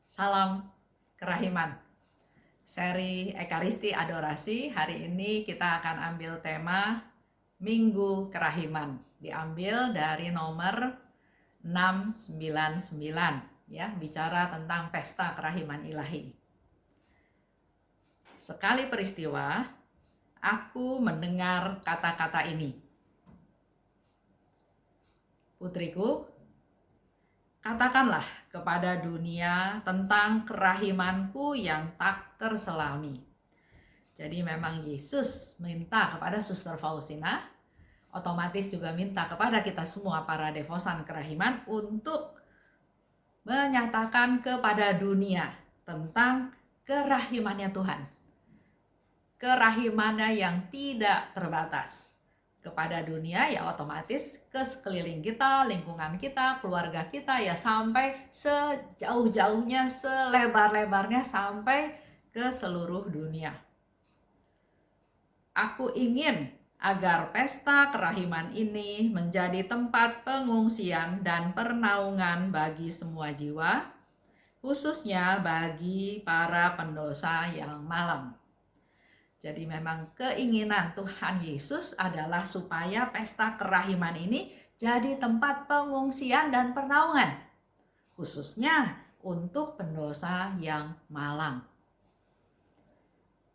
Salam kerahiman. Seri Ekaristi Adorasi, hari ini kita akan ambil tema Minggu Kerahiman. Diambil dari nomor 699, ya, bicara tentang pesta kerahiman ilahi. Sekali peristiwa, aku mendengar kata-kata ini. Putriku, katakanlah kepada dunia tentang kerahimanku yang tak terselami. Jadi memang Yesus minta kepada Suster Faustina, otomatis juga minta kepada kita semua para devosan kerahiman untuk menyatakan kepada dunia tentang kerahimannya Tuhan. Kerahimannya yang tidak terbatas. Kepada dunia ya otomatis ke sekeliling kita, lingkungan kita, keluarga kita, ya sampai sejauh-jauhnya, selebar-lebarnya sampai ke seluruh dunia. Aku ingin agar pesta kerahiman ini menjadi tempat pengungsian dan pernaungan bagi semua jiwa, khususnya bagi para pendosa yang malang. Jadi memang keinginan Tuhan Yesus adalah supaya pesta kerahiman ini jadi tempat pengungsian dan pernaungan, khususnya untuk pendosa yang malang.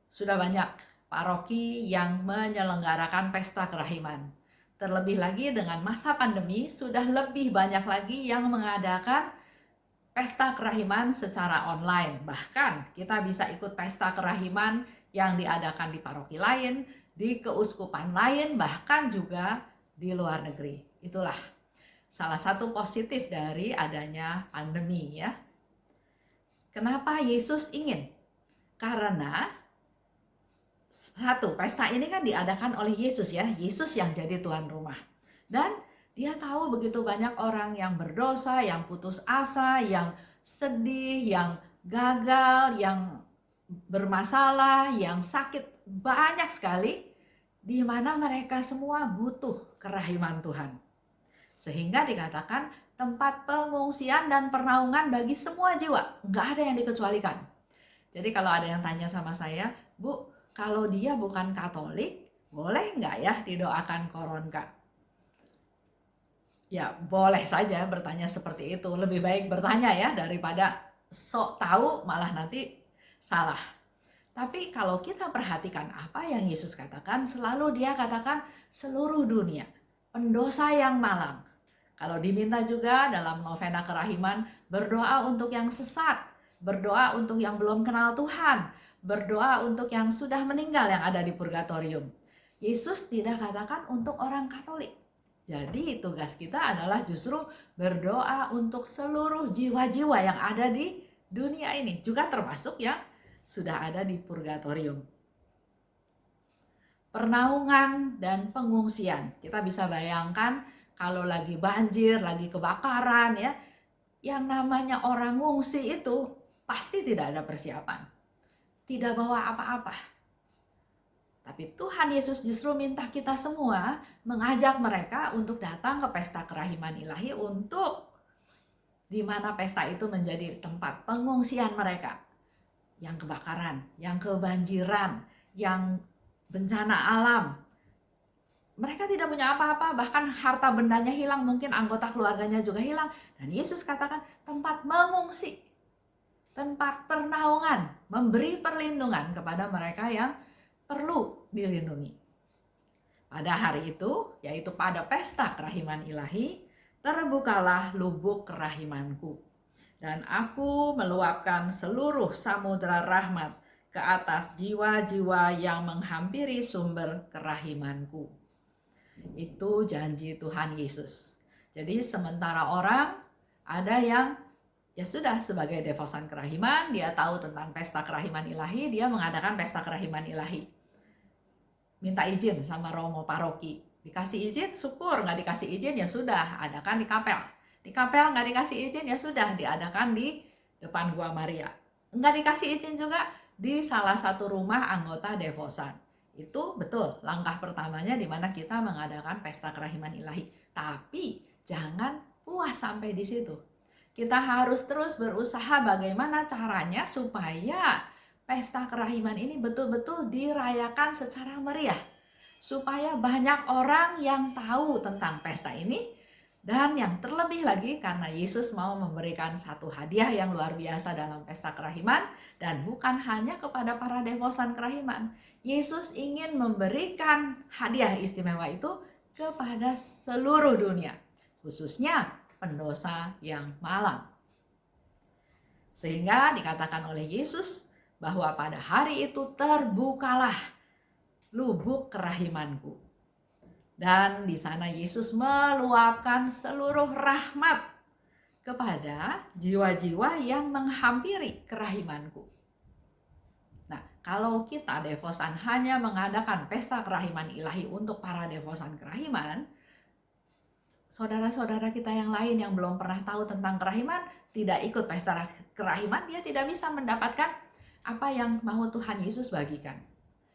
Sudah banyak paroki yang menyelenggarakan pesta kerahiman. Terlebih lagi dengan masa pandemi, sudah lebih banyak lagi yang mengadakan pesta kerahiman secara online. Bahkan kita bisa ikut pesta kerahiman yang diadakan di paroki lain, di keuskupan lain, bahkan juga di luar negeri. Itulah salah satu positif dari adanya pandemi, ya. Kenapa Yesus ingin? Karena satu, pesta ini kan diadakan oleh Yesus, ya. Yesus yang jadi tuan rumah. Dan dia tahu begitu banyak orang yang berdosa, yang putus asa, yang sedih, yang gagal, yang bermasalah, yang sakit, banyak sekali, di mana mereka semua butuh kerahiman Tuhan. Sehingga dikatakan tempat pengungsian dan pernaungan bagi semua jiwa, nggak ada yang dikecualikan. Jadi kalau ada yang tanya sama saya, Bu, kalau dia bukan Katolik, boleh nggak ya didoakan koronka? Ya boleh saja bertanya seperti itu. Lebih baik bertanya ya daripada sok tahu malah nanti salah. Tapi kalau kita perhatikan apa yang Yesus katakan, selalu dia katakan seluruh dunia, pendosa yang malang. Kalau diminta juga dalam novena kerahiman, berdoa untuk yang sesat, berdoa untuk yang belum kenal Tuhan, berdoa untuk yang sudah meninggal yang ada di purgatorium. Yesus tidak katakan untuk orang Katolik. Jadi tugas kita adalah justru berdoa untuk seluruh jiwa-jiwa yang ada di dunia ini, juga termasuk yang sudah ada di purgatorium. Pernaungan dan pengungsian. Kita bisa bayangkan kalau lagi banjir, lagi kebakaran, ya, yang namanya orang ngungsi itu pasti tidak ada persiapan. Tidak bawa apa-apa. Tapi Tuhan Yesus justru minta kita semua mengajak mereka untuk datang ke pesta kerahiman ilahi, untuk di mana pesta itu menjadi tempat pengungsian mereka. Yang kebakaran, yang kebanjiran, yang bencana alam. Mereka tidak punya apa-apa, bahkan harta bendanya hilang, mungkin anggota keluarganya juga hilang. Dan Yesus katakan tempat mengungsi, tempat pernaungan, memberi perlindungan kepada mereka yang perlu dilindungi. Pada hari itu, yaitu pada pesta kerahiman ilahi, terbukalah lubuk kerahimanku. Dan aku meluapkan seluruh samudera rahmat ke atas jiwa-jiwa yang menghampiri sumber kerahimanku. Itu janji Tuhan Yesus. Jadi sementara orang ada yang ya sudah sebagai devosan kerahiman, dia tahu tentang pesta kerahiman ilahi, dia mengadakan pesta kerahiman ilahi. Minta izin sama romo paroki. Dikasih izin, syukur. Nggak dikasih izin, ya sudah, adakan di kapel. Di kapel nggak dikasih izin, ya sudah, diadakan di depan Gua Maria. Nggak dikasih izin juga di salah satu rumah anggota devosan. Itu betul langkah pertamanya di mana kita mengadakan pesta kerahiman ilahi. Tapi jangan puas sampai di situ. Kita harus terus berusaha bagaimana caranya supaya pesta kerahiman ini betul-betul dirayakan secara meriah. Supaya banyak orang yang tahu tentang pesta ini. Dan yang terlebih lagi karena Yesus mau memberikan satu hadiah yang luar biasa dalam pesta kerahiman. Dan bukan hanya kepada para devosan kerahiman. Yesus ingin memberikan hadiah istimewa itu kepada seluruh dunia. Khususnya pendosa yang malang. Sehingga dikatakan oleh Yesus bahwa pada hari itu terbukalah lubuk kerahimanku. Dan di sana Yesus meluapkan seluruh rahmat kepada jiwa-jiwa yang menghampiri kerahimanku. Nah, kalau kita devosan hanya mengadakan pesta kerahiman ilahi untuk para devosan kerahiman, saudara-saudara kita yang lain yang belum pernah tahu tentang kerahiman, tidak ikut pesta kerahiman, dia tidak bisa mendapatkan apa yang mau Tuhan Yesus bagikan.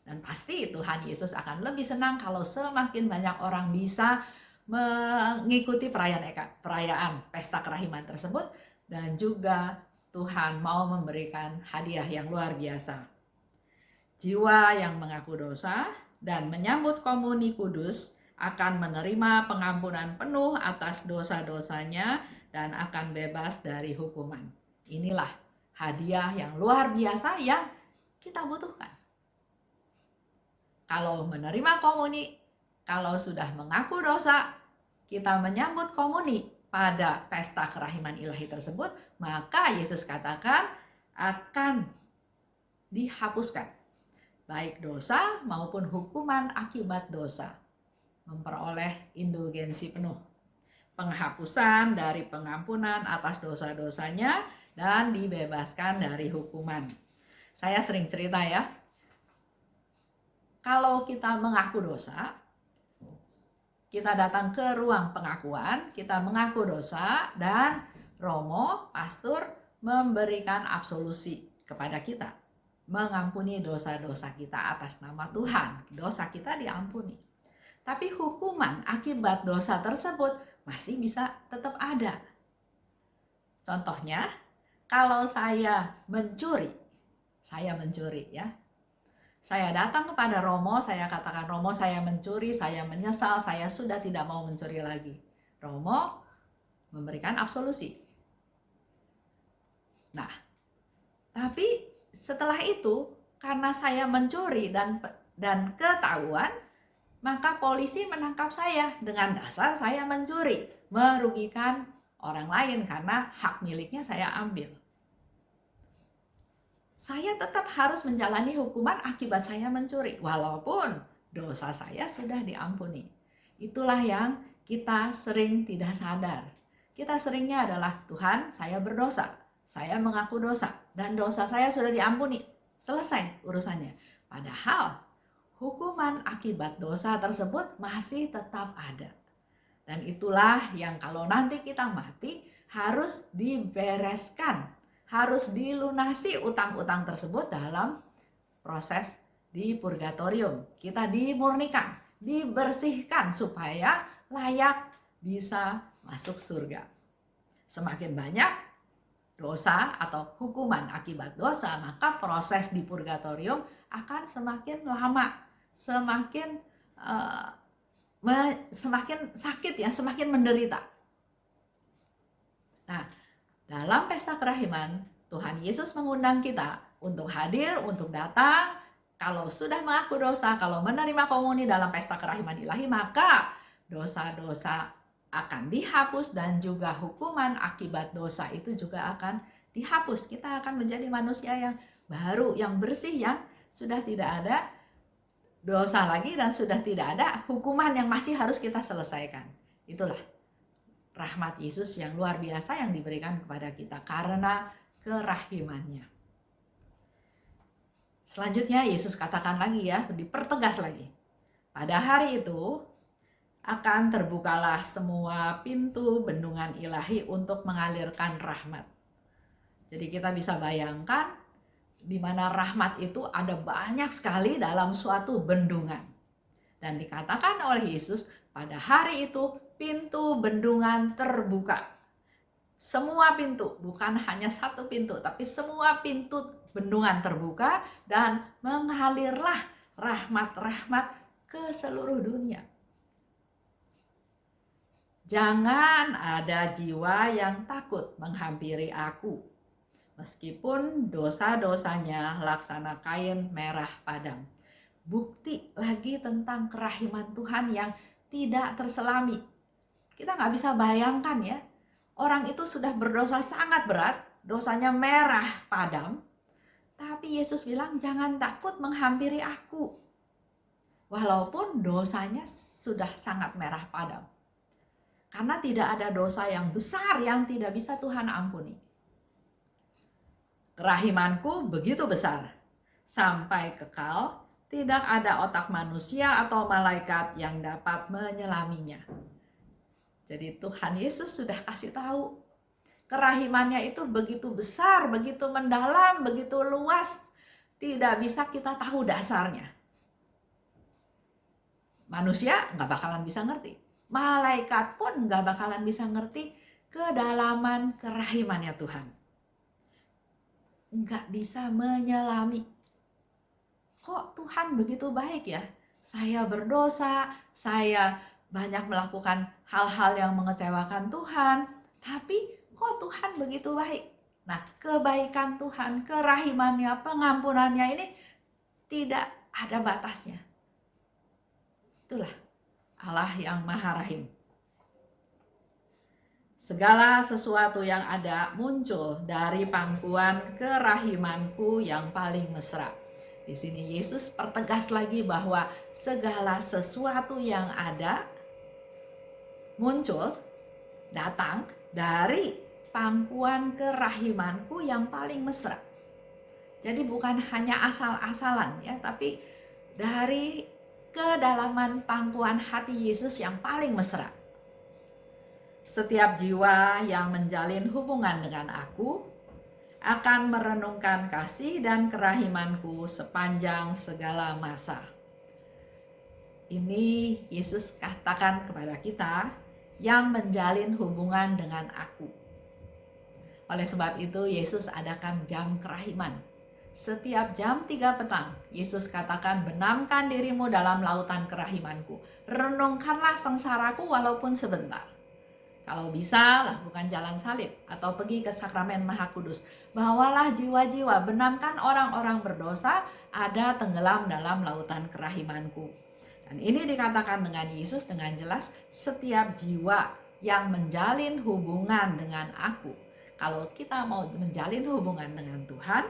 Dan pasti Tuhan Yesus akan lebih senang kalau semakin banyak orang bisa mengikuti perayaan pesta kerahiman tersebut. Dan juga Tuhan mau memberikan hadiah yang luar biasa. Jiwa yang mengaku dosa dan menyambut komuni kudus akan menerima pengampunan penuh atas dosa-dosanya dan akan bebas dari hukuman. Inilah hadiah yang luar biasa yang kita butuhkan. Kalau menerima komuni, kalau sudah mengaku dosa, kita menyambut komuni pada pesta kerahiman ilahi tersebut, maka Yesus katakan akan dihapuskan baik dosa maupun hukuman akibat dosa, memperoleh indulgensi penuh, penghapusan dari pengampunan atas dosa-dosanya, dan dibebaskan dari hukuman. Saya sering cerita ya, kalau kita mengaku dosa, kita datang ke ruang pengakuan, kita mengaku dosa, dan Romo, pastor, memberikan absolusi kepada kita, mengampuni dosa-dosa kita atas nama Tuhan. Dosa kita diampuni. Tapi hukuman akibat dosa tersebut masih bisa tetap ada. Contohnya, kalau saya mencuri ya. Saya datang kepada Romo, saya katakan, Romo saya mencuri, saya menyesal, saya sudah tidak mau mencuri lagi. Romo memberikan absolusi. Nah, tapi setelah itu, karena saya mencuri dan ketahuan, maka polisi menangkap saya dengan dasar saya mencuri, merugikan orang lain karena hak miliknya saya ambil. Saya tetap harus menjalani hukuman akibat saya mencuri, walaupun dosa saya sudah diampuni. Itulah yang kita sering tidak sadar. Kita seringnya adalah, Tuhan, saya berdosa, saya mengaku dosa, dan dosa saya sudah diampuni. Selesai urusannya. Padahal hukuman akibat dosa tersebut masih tetap ada. Dan itulah yang kalau nanti kita mati harus dibereskan, harus dilunasi utang-utang tersebut dalam proses di purgatorium. Kita dimurnikan, dibersihkan supaya layak bisa masuk surga. Semakin banyak dosa atau hukuman akibat dosa, maka proses di purgatorium akan semakin lama, semakin sakit ya, semakin menderita. Nah, dalam pesta kerahiman, Tuhan Yesus mengundang kita untuk hadir, untuk datang. Kalau sudah mengaku dosa, kalau menerima komuni dalam pesta kerahiman ilahi, maka dosa-dosa akan dihapus dan juga hukuman akibat dosa itu juga akan dihapus. Kita akan menjadi manusia yang baru, yang bersih, yang sudah tidak ada dosa lagi dan sudah tidak ada hukuman yang masih harus kita selesaikan. Itulah rahmat Yesus yang luar biasa yang diberikan kepada kita karena kerahimannya. Selanjutnya Yesus katakan lagi ya, dipertegas lagi. Pada hari itu akan terbukalah semua pintu bendungan ilahi untuk mengalirkan rahmat. Jadi kita bisa bayangkan di mana rahmat itu ada banyak sekali dalam suatu bendungan. Dan dikatakan oleh Yesus, pada hari itu pintu bendungan terbuka. Semua pintu, bukan hanya satu pintu, tapi semua pintu bendungan terbuka dan mengalirlah rahmat-rahmat ke seluruh dunia. Jangan ada jiwa yang takut menghampiri aku, meskipun dosa-dosanya laksana kain merah padam. Bukti lagi tentang kerahiman Tuhan yang tidak terselami. Kita nggak bisa bayangkan ya, orang itu sudah berdosa sangat berat, dosanya merah padam, tapi Yesus bilang jangan takut menghampiri aku. Walaupun dosanya sudah sangat merah padam. Karena tidak ada dosa yang besar yang tidak bisa Tuhan ampuni. Kerahimanku begitu besar, sampai kekal, tidak ada otak manusia atau malaikat yang dapat menyelaminya. Jadi Tuhan Yesus sudah kasih tahu, kerahimannya itu begitu besar, begitu mendalam, begitu luas, tidak bisa kita tahu dasarnya. Manusia nggak bakalan bisa ngerti, malaikat pun nggak bakalan bisa ngerti kedalaman kerahimannya Tuhan. Nggak bisa menyelami. Kok Tuhan begitu baik ya? Saya berdosa, saya banyak melakukan hal-hal yang mengecewakan Tuhan, tapi kok Tuhan begitu baik? Nah, kebaikan Tuhan, kerahimannya, pengampunannya ini tidak ada batasnya. Itulah Allah yang Maha Rahim. Segala sesuatu yang ada muncul dari pangkuan kerahimanku yang paling mesra. Di sini Yesus pertegas lagi bahwa segala sesuatu yang ada muncul, datang dari pangkuan kerahimanku yang paling mesra. Jadi bukan hanya asal-asalan ya, tapi dari kedalaman pangkuan hati Yesus yang paling mesra. Setiap jiwa yang menjalin hubungan dengan aku akan merenungkan kasih dan kerahimanku sepanjang segala masa. Ini Yesus katakan kepada kita yang menjalin hubungan dengan aku. Oleh sebab itu Yesus adakan jam kerahiman. Setiap jam 3 petang, Yesus katakan, benamkan dirimu dalam lautan kerahimanku. Renungkanlah sengsaraku walaupun sebentar. Kalau bisa, lakukan jalan salib atau pergi ke sakramen Maha Kudus. Bawalah jiwa-jiwa, benamkan orang-orang berdosa, ada tenggelam dalam lautan kerahimanku. Dan ini dikatakan dengan Yesus dengan jelas, setiap jiwa yang menjalin hubungan dengan aku. Kalau kita mau menjalin hubungan dengan Tuhan,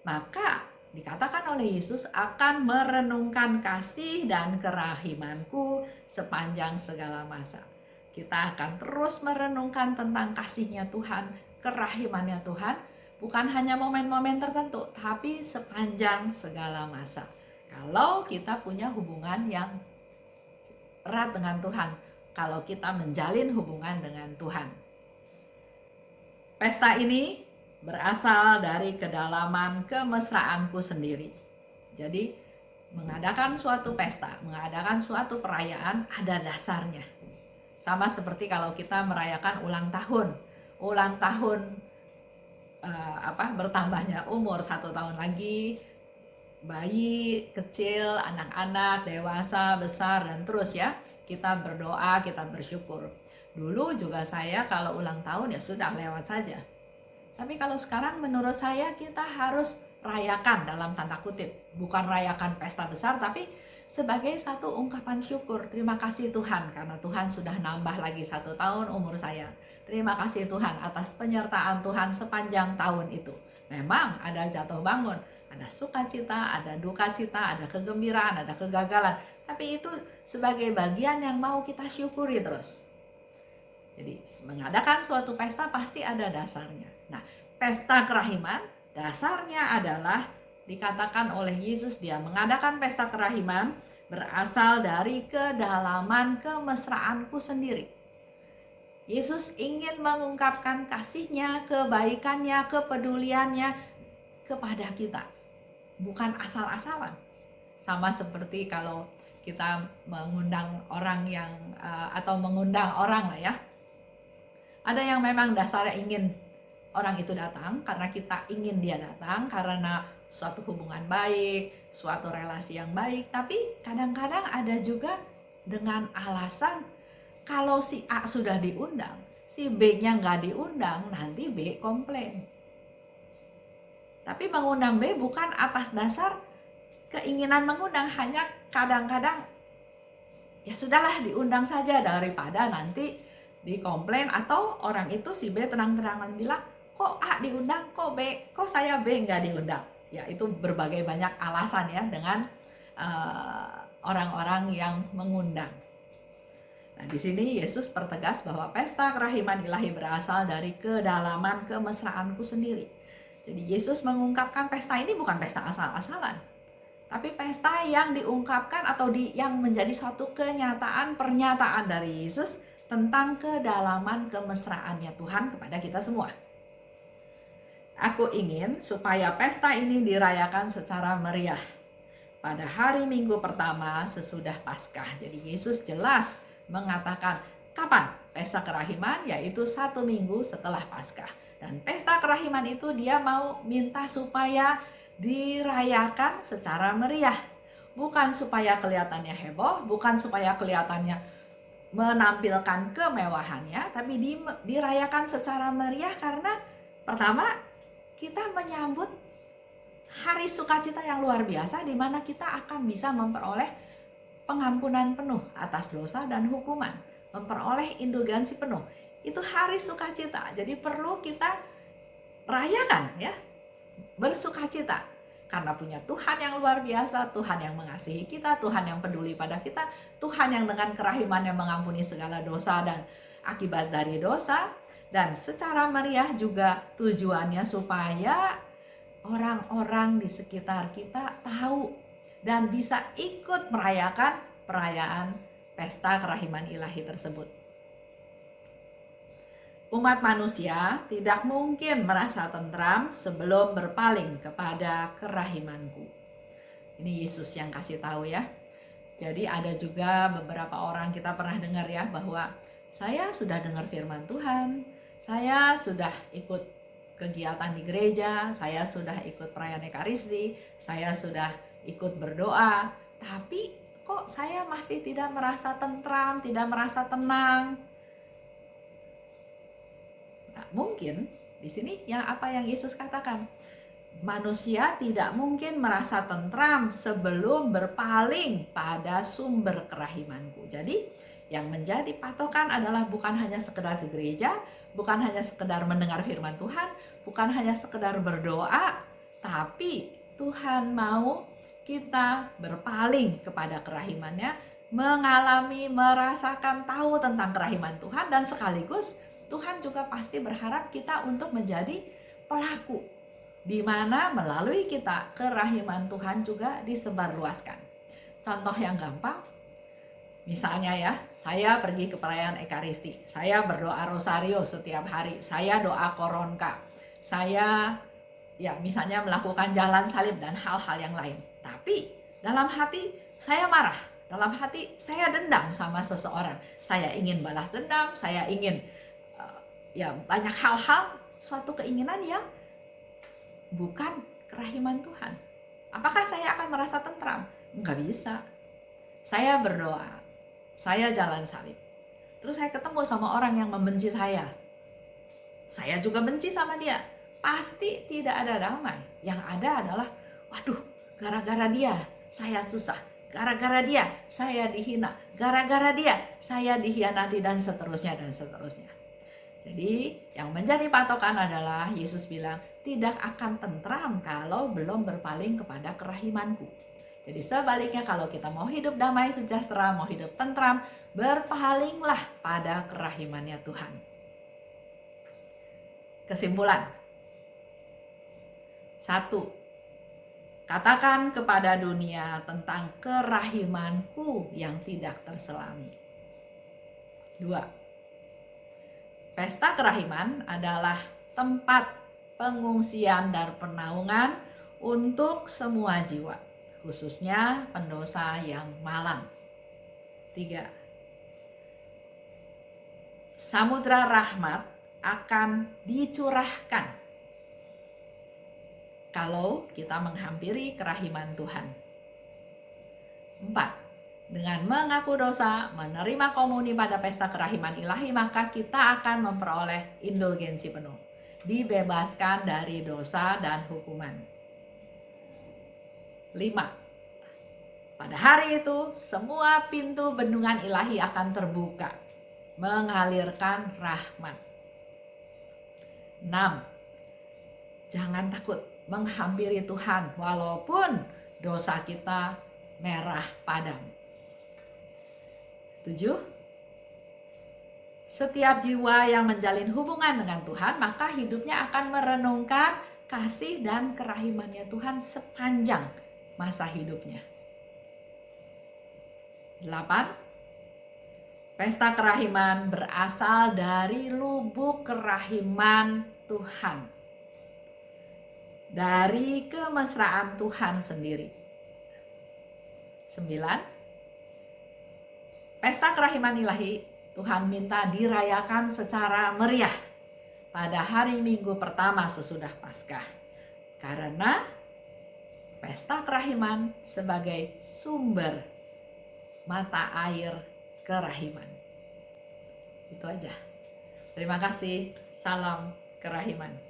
maka dikatakan oleh Yesus akan merenungkan kasih dan kerahimanku sepanjang segala masa. Kita akan terus merenungkan tentang kasihnya Tuhan, kerahimannya Tuhan, bukan hanya momen-momen tertentu, tapi sepanjang segala masa. Kalau kita punya hubungan yang erat dengan Tuhan, kalau kita menjalin hubungan dengan Tuhan. Pesta ini berasal dari kedalaman kemesraanku sendiri. Jadi mengadakan suatu pesta, mengadakan suatu perayaan ada dasarnya. Sama seperti kalau kita merayakan ulang tahun bertambahnya umur 1 tahun lagi, bayi, kecil, anak-anak, dewasa, besar, dan terus ya, kita berdoa, kita bersyukur. Dulu juga saya kalau ulang tahun ya sudah lewat saja. Tapi kalau sekarang menurut saya kita harus rayakan dalam tanda kutip. Bukan rayakan pesta besar, tapi sebagai satu ungkapan syukur. Terima kasih Tuhan karena Tuhan sudah nambah lagi 1 tahun umur saya. Terima kasih Tuhan atas penyertaan Tuhan sepanjang tahun itu. Memang ada jatuh bangun, ada sukacita, ada duka cita, ada kegembiraan, ada kegagalan. Tapi itu sebagai bagian yang mau kita syukuri terus. Jadi mengadakan suatu pesta pasti ada dasarnya. Nah, pesta kerahiman dasarnya adalah dikatakan oleh Yesus, dia mengadakan pesta kerahiman berasal dari kedalaman kemesraanku sendiri. Yesus ingin mengungkapkan kasihnya, kebaikannya, kepeduliannya kepada kita. Bukan asal-asalan. Sama seperti kalau kita mengundang orang yang atau mengundang orang lah ya. Ada yang memang dasarnya ingin orang itu datang karena kita ingin dia datang, karena suatu hubungan baik, suatu relasi yang baik. Tapi kadang-kadang ada juga dengan alasan kalau si A sudah diundang, si B-nya nggak diundang, nanti B komplain. Tapi mengundang B bukan atas dasar keinginan mengundang, hanya kadang-kadang ya sudahlah diundang saja daripada nanti dikomplain, atau orang itu si B terang-terangan bilang, kok A diundang, kok saya B nggak diundang. Ya itu berbagai banyak alasan ya dengan orang-orang yang mengundang. Nah, di sini Yesus pertegas bahwa pesta kerahiman ilahi berasal dari kedalaman kemesraanku sendiri. Jadi Yesus mengungkapkan pesta ini bukan pesta asal-asalan, tapi pesta yang diungkapkan atau yang menjadi suatu kenyataan, pernyataan dari Yesus tentang kedalaman kemesraannya Tuhan kepada kita semua. Aku ingin supaya pesta ini dirayakan secara meriah pada hari Minggu pertama sesudah Paskah. Jadi Yesus jelas mengatakan kapan pesta kerahiman, yaitu 1 minggu setelah Paskah. Dan pesta kerahiman itu dia mau minta supaya dirayakan secara meriah. Bukan supaya kelihatannya heboh, bukan supaya kelihatannya menampilkan kemewahannya, tapi dirayakan secara meriah karena pertama kita menyambut hari sukacita yang luar biasa di mana kita akan bisa memperoleh pengampunan penuh atas dosa dan hukuman, memperoleh indulgensi penuh. Itu hari sukacita. Jadi perlu kita rayakan ya, bersukacita karena punya Tuhan yang luar biasa, Tuhan yang mengasihi kita, Tuhan yang peduli pada kita, Tuhan yang dengan kerahiman yang mengampuni segala dosa dan akibat dari dosa. Dan secara meriah juga tujuannya supaya orang-orang di sekitar kita tahu dan bisa ikut merayakan perayaan pesta kerahiman ilahi tersebut. Umat manusia tidak mungkin merasa tentram sebelum berpaling kepada kerahimanku. Ini Yesus yang kasih tahu ya. Jadi ada juga beberapa orang kita pernah dengar ya, bahwa saya sudah dengar firman Tuhan, saya sudah ikut kegiatan di gereja, saya sudah ikut perayaan Ekaristi, saya sudah ikut berdoa, tapi kok saya masih tidak merasa tentram, tidak merasa tenang. Nah, mungkin di sini apa yang Yesus katakan, manusia tidak mungkin merasa tentram sebelum berpaling pada sumber kerahimanku. Jadi yang menjadi patokan adalah bukan hanya sekedar ke gereja, bukan hanya sekedar mendengar firman Tuhan, bukan hanya sekedar berdoa, tapi Tuhan mau kita berpaling kepada kerahimannya, mengalami, merasakan, tahu tentang kerahiman Tuhan, dan sekaligus Tuhan juga pasti berharap kita untuk menjadi pelaku, di mana melalui kita kerahiman Tuhan juga disebarluaskan. Contoh yang gampang, misalnya ya, saya pergi ke perayaan Ekaristi, saya berdoa rosario setiap hari, saya doa koronka, saya ya misalnya melakukan jalan salib dan hal-hal yang lain. Tapi dalam hati saya marah, dalam hati saya dendam sama seseorang, saya ingin balas dendam, saya ingin ya banyak hal-hal, suatu keinginan yang bukan kerahiman Tuhan. Apakah saya akan merasa tentram? Enggak bisa. Saya berdoa, saya jalan salib, terus saya ketemu sama orang yang membenci saya juga benci sama dia, pasti tidak ada damai. Yang ada adalah, waduh, gara-gara dia saya susah, gara-gara dia saya dihina, gara-gara dia saya dikhianati, dan seterusnya dan seterusnya. Jadi yang menjadi patokan adalah Yesus bilang, tidak akan tentram kalau belum berpaling kepada kerahimanku. Jadi sebaliknya, kalau kita mau hidup damai sejahtera, mau hidup tentram, berpalinglah pada kerahimannya Tuhan. Kesimpulan. 1. Katakan kepada dunia tentang kerahimanku yang tidak terselami. 2. Pesta kerahiman adalah tempat pengungsian dan penaungan untuk semua jiwa, khususnya pendosa yang malang. 3. Samudra rahmat akan dicurahkan kalau kita menghampiri kerahiman Tuhan. 4. Dengan mengaku dosa, menerima komuni pada pesta kerahiman ilahi, maka kita akan memperoleh indulgensi penuh, dibebaskan dari dosa dan hukuman. 5. Pada hari itu, semua pintu bendungan ilahi akan terbuka, mengalirkan rahmat. 6. Jangan takut menghampiri Tuhan walaupun dosa kita merah padam. 7. Setiap jiwa yang menjalin hubungan dengan Tuhan, maka hidupnya akan merenungkan kasih dan kerahimannya Tuhan sepanjang masa hidupnya. 8. Pesta kerahiman berasal dari lubuk kerahiman Tuhan, dari kemesraan Tuhan sendiri. 9. Pesta kerahiman ilahi Tuhan minta dirayakan secara meriah pada hari Minggu pertama sesudah Paskah, karena pesta kerahiman sebagai sumber mata air kerahiman. Itu aja. Terima kasih. Salam kerahiman.